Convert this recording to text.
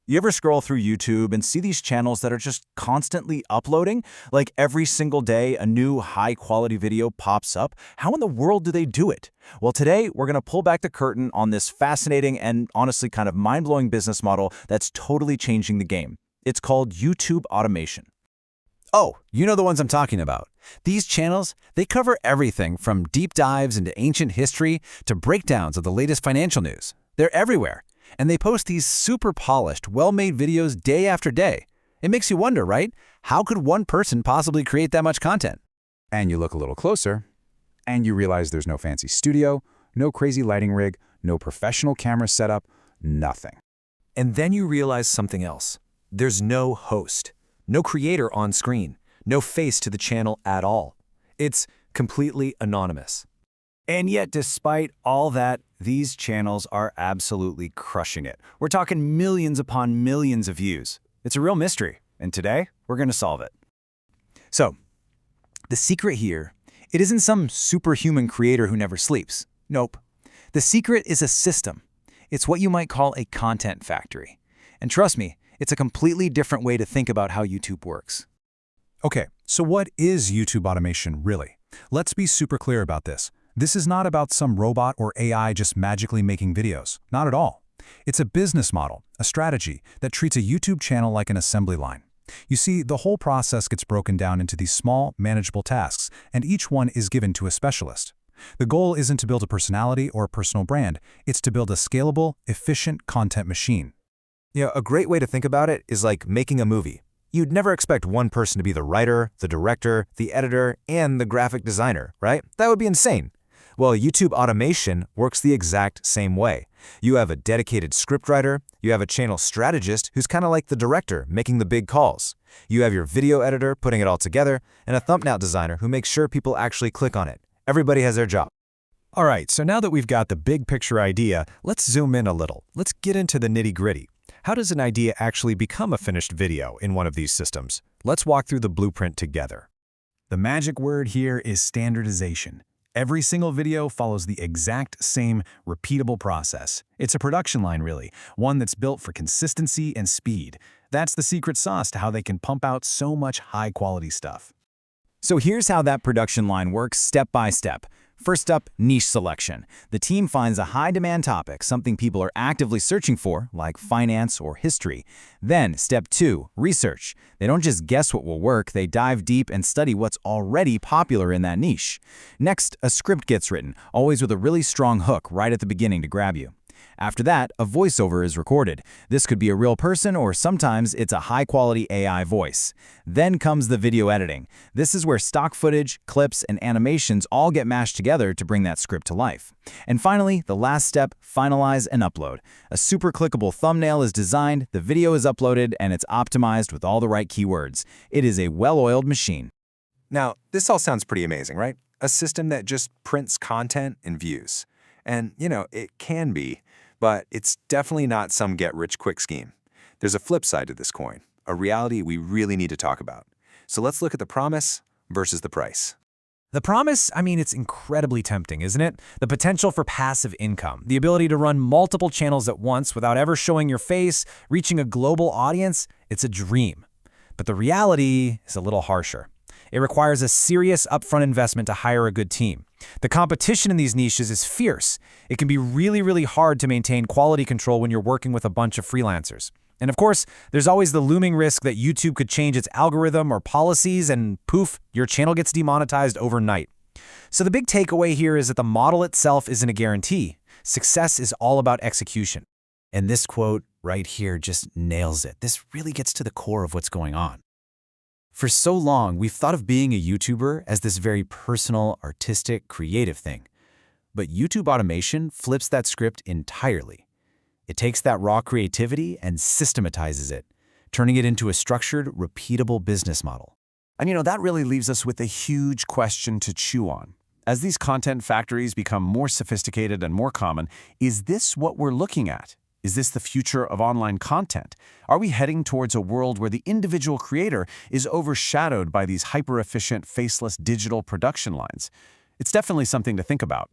You ever scroll through YouTube and see these channels that are just constantly uploading? Like every single day, a new high-quality video pops up. How in the world do they do it? Well, today, we're going to pull back the curtain on this fascinating and honestly kind of mind-blowing business model that's totally changing the game. It's called YouTube automation. Oh, you know the ones I'm talking about. These channels, they cover everything from deep dives into ancient history to breakdowns of the latest financial news. They're everywhere. And they post these super polished, well-made videos day after day. It makes you wonder, right? How could one person possibly create that much content? And you look a little closer, and you realize there's no fancy studio, no crazy lighting rig, no professional camera setup, nothing. And then you realize something else. There's no host, no creator on screen, no face to the channel at all. It's completely anonymous. And yet, despite all that, these channels are absolutely crushing it. We're talking millions upon millions of views. It's a real mystery, and today, we're going to solve it. So, the secret here, it isn't some superhuman creator who never sleeps. Nope. The secret is a system. It's what you might call a content factory. And trust me, it's a completely different way to think about how YouTube works. Okay, so what is YouTube automation really? Let's be super clear about this. This is not about some robot or AI just magically making videos. Not at all. It's a business model, a strategy that treats a YouTube channel like an assembly line. You see, the whole process gets broken down into these small, manageable tasks, and each one is given to a specialist. The goal isn't to build a personality or a personal brand. It's to build a scalable, efficient content machine. You know, a great way to think about it is like making a movie. You'd never expect one person to be the writer, the director, the editor, and the graphic designer, right? That would be insane. Well, YouTube automation works the exact same way. You have a dedicated scriptwriter, you have a channel strategist who's kind of like the director making the big calls. You have your video editor putting it all together, and a thumbnail designer who makes sure people actually click on it. Everybody has their job. All right, so now that we've got the big picture idea, let's zoom in a little. Let's get into the nitty-gritty. How does an idea actually become a finished video in one of these systems? Let's walk through the blueprint together. The magic word here is standardization. Every single video follows the exact same repeatable process. It's a production line, really, one that's built for consistency and speed. That's the secret sauce to how they can pump out so much high-quality stuff. So here's how that production line works step by step. First up, niche selection. The team finds a high-demand topic, something people are actively searching for, like finance or history. Then, step 2, research. They don't just guess what will work, they dive deep and study what's already popular in that niche. Next, a script gets written, always with a really strong hook right at the beginning to grab you. After that, a voiceover is recorded. This could be a real person, or sometimes it's a high-quality AI voice. Then comes the video editing. This is where stock footage, clips, and animations all get mashed together to bring that script to life. And finally, the last step, finalize and upload. A super clickable thumbnail is designed, the video is uploaded, and it's optimized with all the right keywords. It is a well-oiled machine. Now, this all sounds pretty amazing, right? A system that just prints content and views. And, you know, it can be, but it's definitely not some get-rich-quick scheme. There's a flip side to this coin, a reality we really need to talk about. So let's look at the promise versus the price. The promise, it's incredibly tempting, isn't it? The potential for passive income, the ability to run multiple channels at once without ever showing your face, reaching a global audience, it's a dream. But the reality is a little harsher. It requires a serious upfront investment to hire a good team. The competition in these niches is fierce. It can be really, really hard to maintain quality control when you're working with a bunch of freelancers. And of course, there's always the looming risk that YouTube could change its algorithm or policies and poof, your channel gets demonetized overnight. So the big takeaway here is that the model itself isn't a guarantee. Success is all about execution. And this quote right here just nails it. This really gets to the core of what's going on. For so long, we've thought of being a YouTuber as this very personal, artistic, creative thing. But YouTube automation flips that script entirely. It takes that raw creativity and systematizes it, turning it into a structured, repeatable business model. And that really leaves us with a huge question to chew on. As these content factories become more sophisticated and more common, is this what we're looking at? Is this the future of online content? Are we heading towards a world where the individual creator is overshadowed by these hyper-efficient, faceless digital production lines? It's definitely something to think about.